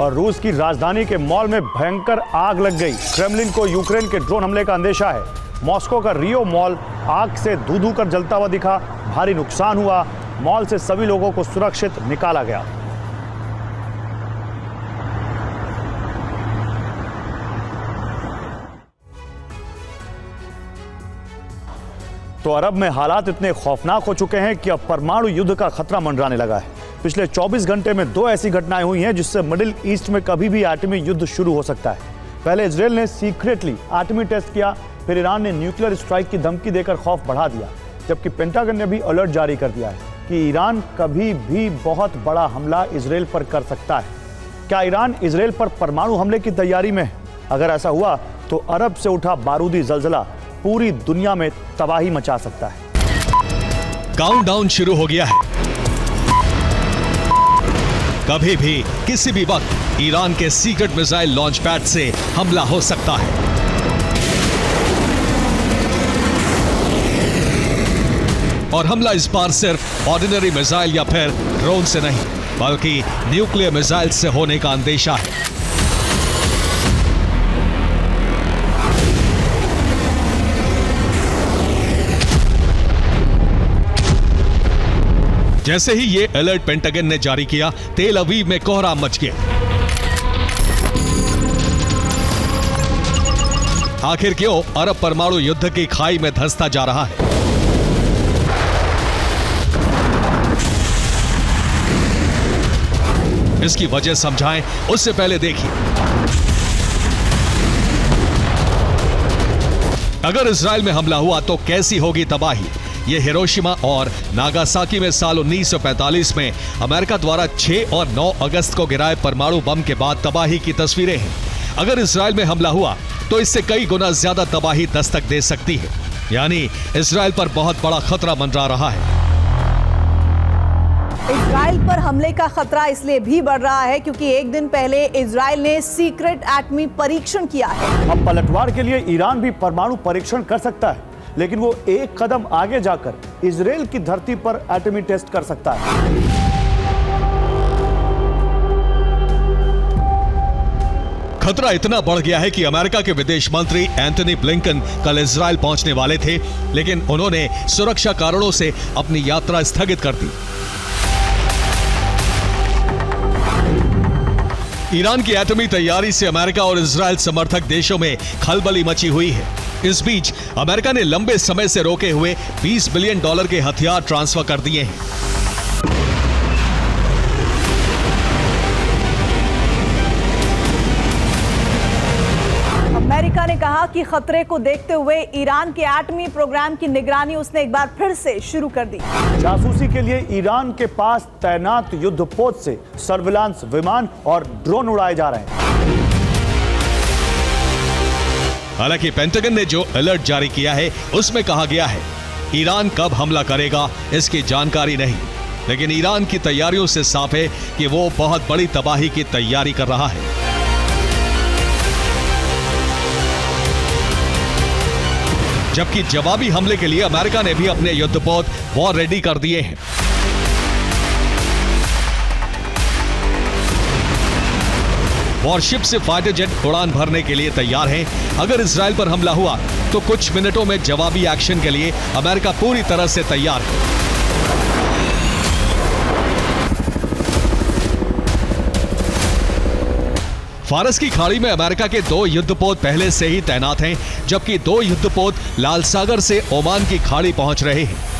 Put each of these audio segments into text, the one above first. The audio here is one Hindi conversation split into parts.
और रूस की राजधानी के मॉल में भयंकर आग लग गई। क्रेमलिन को यूक्रेन के ड्रोन हमले का अंदेशा है। मॉस्को का रियो मॉल आग से धू-धू कर जलता हुआ दिखा। भारी नुकसान हुआ। मॉल से सभी लोगों को सुरक्षित निकाला गया। तो अरब में हालात इतने खौफनाक हो चुके हैं कि अब परमाणु युद्ध का खतरा मंडराने लगा है। पिछले 24 घंटे में 2 ऐसी घटनाएं हुई हैं जिससे मिडिल ईस्ट में कभी भी एटमी युद्ध शुरू हो सकता है। पहले इजरायल ने सीक्रेटली एटमी टेस्ट किया, फिर ईरान ने न्यूक्लियर स्ट्राइक की धमकी देकर खौफ बढ़ा दिया, जबकि पेंटागन ने भी अलर्ट जारी कर दिया है कि ईरान कभी भी बहुत बड़ा हमला इजरायल पर कर सकता है। क्या ईरान इजरायल पर परमाणु हमले की तैयारी में है? अगर ऐसा हुआ तो अरब से उठा बारूदी जलजला पूरी दुनिया में तबाही मचा सकता है। काउंटडाउन शुरू हो गया है। कभी भी किसी भी वक्त ईरान के सीक्रेट मिसाइल लॉन्च पैड से हमला हो सकता है। और हमला इस बार सिर्फ ऑर्डिनरी मिसाइल या फिर ड्रोन से नहीं, बल्कि न्यूक्लियर मिसाइल से होने का अंदेशा है। जैसे ही ये अलर्ट पेंटागन ने जारी किया, तेल अवीव में कोहराम मच गया। आखिर क्यों अरब परमाणु युद्ध की खाई में धंसता जा रहा है? इसकी वजह समझाएं, उससे पहले देखिए, अगर इजराइल में हमला हुआ तो कैसी होगी तबाही। ये हिरोशिमा और नागासाकी में साल 1945 में अमेरिका द्वारा 6 और 9 अगस्त को गिराए परमाणु बम के बाद तबाही की तस्वीरें हैं। अगर इजराइल में हमला हुआ तो इससे कई गुना ज्यादा तबाही दस्तक दे सकती है। यानी इजराइल पर बहुत बड़ा खतरा मंडरा रहा है। इजराइल पर हमले का खतरा इसलिए भी बढ़ रहा है क्योंकि एक दिन पहले इजराइल ने सीक्रेट एटमी परीक्षण किया है। अब पलटवार के लिए ईरान भी परमाणु परीक्षण कर सकता है, लेकिन वो एक कदम आगे जाकर इजराइल की धरती पर एटमी टेस्ट कर सकता है। खतरा इतना बढ़ गया है कि अमेरिका के विदेश मंत्री एंटनी ब्लिंकन कल इजराइल पहुंचने वाले थे, लेकिन उन्होंने सुरक्षा कारणों से अपनी यात्रा स्थगित कर दी। ईरान की एटमी तैयारी से अमेरिका और इजराइल समर्थक देशों में खलबली मची हुई है। इस बीच अमेरिका ने लंबे समय से रोके हुए $20 बिलियन के हथियार ट्रांसफर कर दिए हैं। अमेरिका ने कहा कि खतरे को देखते हुए ईरान के एटमी प्रोग्राम की निगरानी उसने एक बार फिर से शुरू कर दी। जासूसी के लिए ईरान के पास तैनात युद्धपोत से सर्विलांस विमान और ड्रोन उड़ाए जा रहे हैं। हालांकि पेंटागन ने जो अलर्ट जारी किया है उसमें कहा गया है ईरान कब हमला करेगा इसकी जानकारी नहीं, लेकिन ईरान की तैयारियों से साफ है कि वो बहुत बड़ी तबाही की तैयारी कर रहा है। जबकि जवाबी हमले के लिए अमेरिका ने भी अपने युद्धपोत वॉर रेडी कर दिए हैं। वॉरशिप से फाइटर जेट उड़ान भरने के लिए तैयार हैं। अगर इजराइल पर हमला हुआ तो कुछ मिनटों में जवाबी एक्शन के लिए अमेरिका पूरी तरह से तैयार है। फारस की खाड़ी में अमेरिका के 2 युद्धपोत पहले से ही तैनात हैं, जबकि 2 युद्धपोत लाल सागर से ओमान की खाड़ी पहुंच रहे हैं।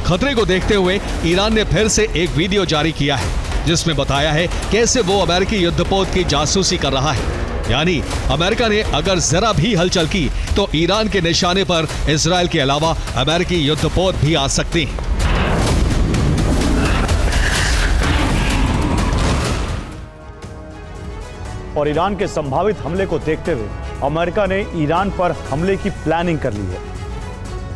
खतरे को देखते हुए ईरान ने फिर से एक वीडियो जारी किया है, जिसमें बताया है कैसे वो अमेरिकी युद्धपोत की जासूसी कर रहा है। यानी अमेरिका ने अगर जरा भी हलचल की तो ईरान के निशाने पर इजराइल के अलावा अमेरिकी युद्धपोत भी आ सकते हैं। और ईरान के संभावित हमले को देखते हुए अमेरिका ने ईरान पर हमले की प्लानिंग कर ली है।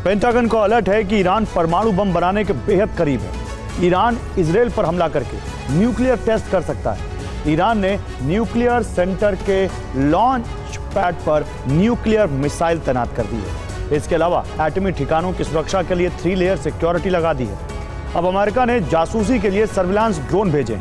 पेंटागन को अलर्ट है कि ईरान परमाणु बम बनाने के बेहद करीब है। ईरान इजराइल पर हमला करके न्यूक्लियर टेस्ट कर सकता है। ईरान ने न्यूक्लियर सेंटर के लॉन्च पैड पर न्यूक्लियर मिसाइल तैनात कर दी है। इसके अलावा एटमी ठिकानों की सुरक्षा के लिए 3 लेयर सिक्योरिटी लगा दी है। अब अमेरिका ने जासूसी के लिए सर्विलांस ड्रोन भेजे,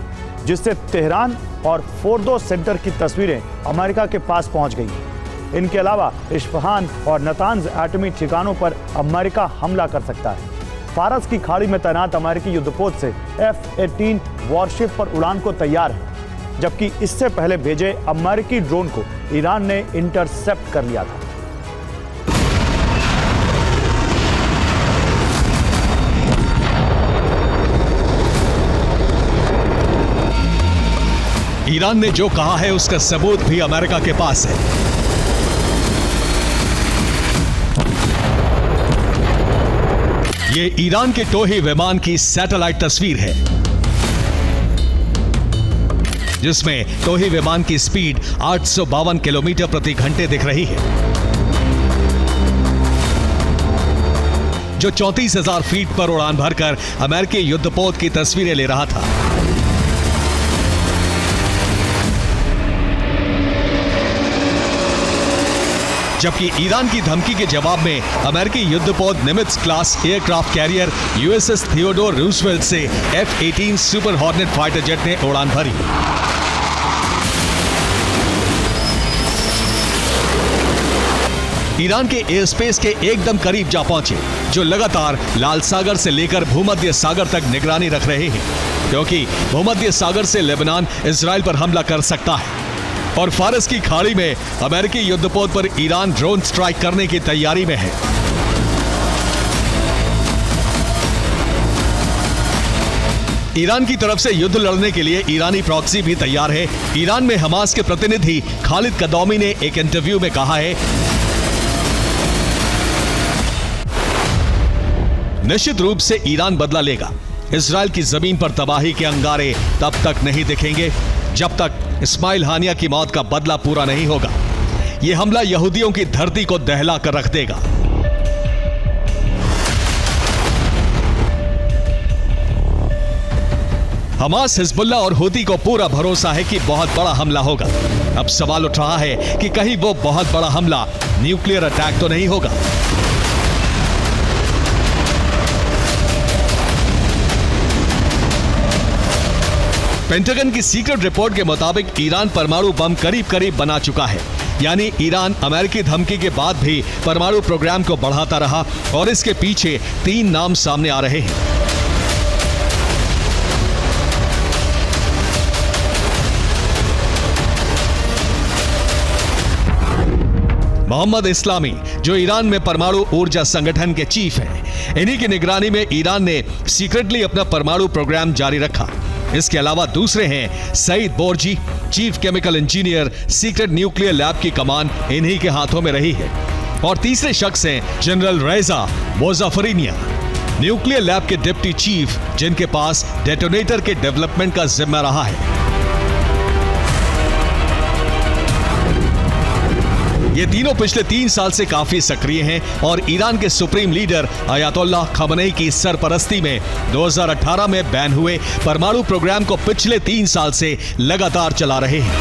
जिससे तेहरान और फोर्दो सेंटर की तस्वीरें अमेरिका के पास पहुंच गई हैं। इनके अलावा इस्फहान और नतांज एटमी ठिकानों पर अमेरिका हमला कर सकता है। फारस की खाड़ी में तैनात अमेरिकी युद्धपोत से F-18 वॉरशिप पर उड़ान को तैयार है, जबकि इससे पहले भेजे अमेरिकी ड्रोन को ईरान ने इंटरसेप्ट कर लिया था। ईरान ने जो कहा है उसका सबूत भी अमेरिका के पास है। ये ईरान के टोही विमान की सैटेलाइट तस्वीर है, जिसमें टोही विमान की स्पीड 852 किलोमीटर प्रति घंटे दिख रही है, जो 34,000 फीट पर उड़ान भरकर अमेरिकी युद्धपोत की तस्वीरें ले रहा था। जबकि ईरान की धमकी के जवाब में अमेरिकी युद्धपोत निमित्ज class aircraft carrier USS Theodore Roosevelt से F-18 super hornet fighter jet ने उड़ान भरी। ईरान के एयर स्पेस के एकदम करीब जा पहुंचे, जो लगातार लाल सागर से लेकर भूमध्य सागर तक निगरानी रख रहे हैं, क्योंकि भूमध्य सागर से लेबनान इजराइल पर हमला कर सकता है और फारस की खाड़ी में अमेरिकी युद्धपोत पर ईरान ड्रोन स्ट्राइक करने की तैयारी में है। ईरान की तरफ से युद्ध लड़ने के लिए ईरानी प्रॉक्सी भी तैयार है। ईरान में हमास के प्रतिनिधि खालिद कदौमी ने एक इंटरव्यू में कहा है, निश्चित रूप से ईरान बदला लेगा। इजराइल की जमीन पर तबाही के अंगारे तब तक नहीं दिखेंगे जब तक इस्माइल हानिया की मौत का बदला पूरा नहीं होगा। यह हमला यहूदियों की धरती को दहला कर रख देगा। हमास, हिजबुल्लाह और हूती को पूरा भरोसा है कि बहुत बड़ा हमला होगा। अब सवाल उठ रहा है कि कहीं वो बहुत बड़ा हमला न्यूक्लियर अटैक तो नहीं होगा। पेंटागन की सीक्रेट रिपोर्ट के मुताबिक ईरान परमाणु बम करीब करीब बना चुका है, यानी ईरान अमेरिकी धमकी के बाद भी परमाणु प्रोग्राम को बढ़ाता रहा और इसके पीछे 3 नाम सामने आ रहे हैं। मोहम्मद इस्लामी, जो ईरान में परमाणु ऊर्जा संगठन के चीफ हैं, इन्हीं की निगरानी में ईरान ने सीक्रेटली अपना परमाणु प्रोग्राम जारी रखा। इसके अलावा दूसरे हैं Saeed Borji, chief chemical engineer, secret nuclear lab की कमान इन्हीं के हाथों में रही है। और तीसरे शख्स हैं जनरल रेजा मोजाफरिनिया, न्यूक्लियर लैब के डिप्टी चीफ, जिनके पास डेटोनेटर के डेवलपमेंट का जिम्मा रहा है। ये तीनों पिछले 3 साल से काफी सक्रिय हैं और ईरान के सुप्रीम लीडर अयातोल्लाह खमेनी की सरपरस्ती में 2018 में बैन हुए परमाणु प्रोग्राम को पिछले 3 साल से लगातार चला रहे हैं।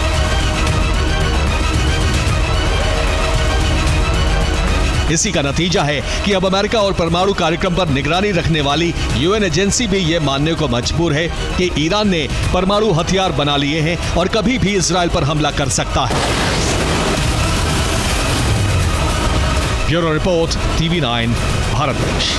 इसी का नतीजा है कि अब अमेरिका और परमाणु कार्यक्रम पर निगरानी रखने वाली UN एजेंसी भी यह मानने को मजबूर है कि ईरान ने परमाणु हथियार बना लिए हैं और कभी भी इजराइल पर हमला कर सकता है। ब्यूरो रिपोर्ट, TV9, भारत देश।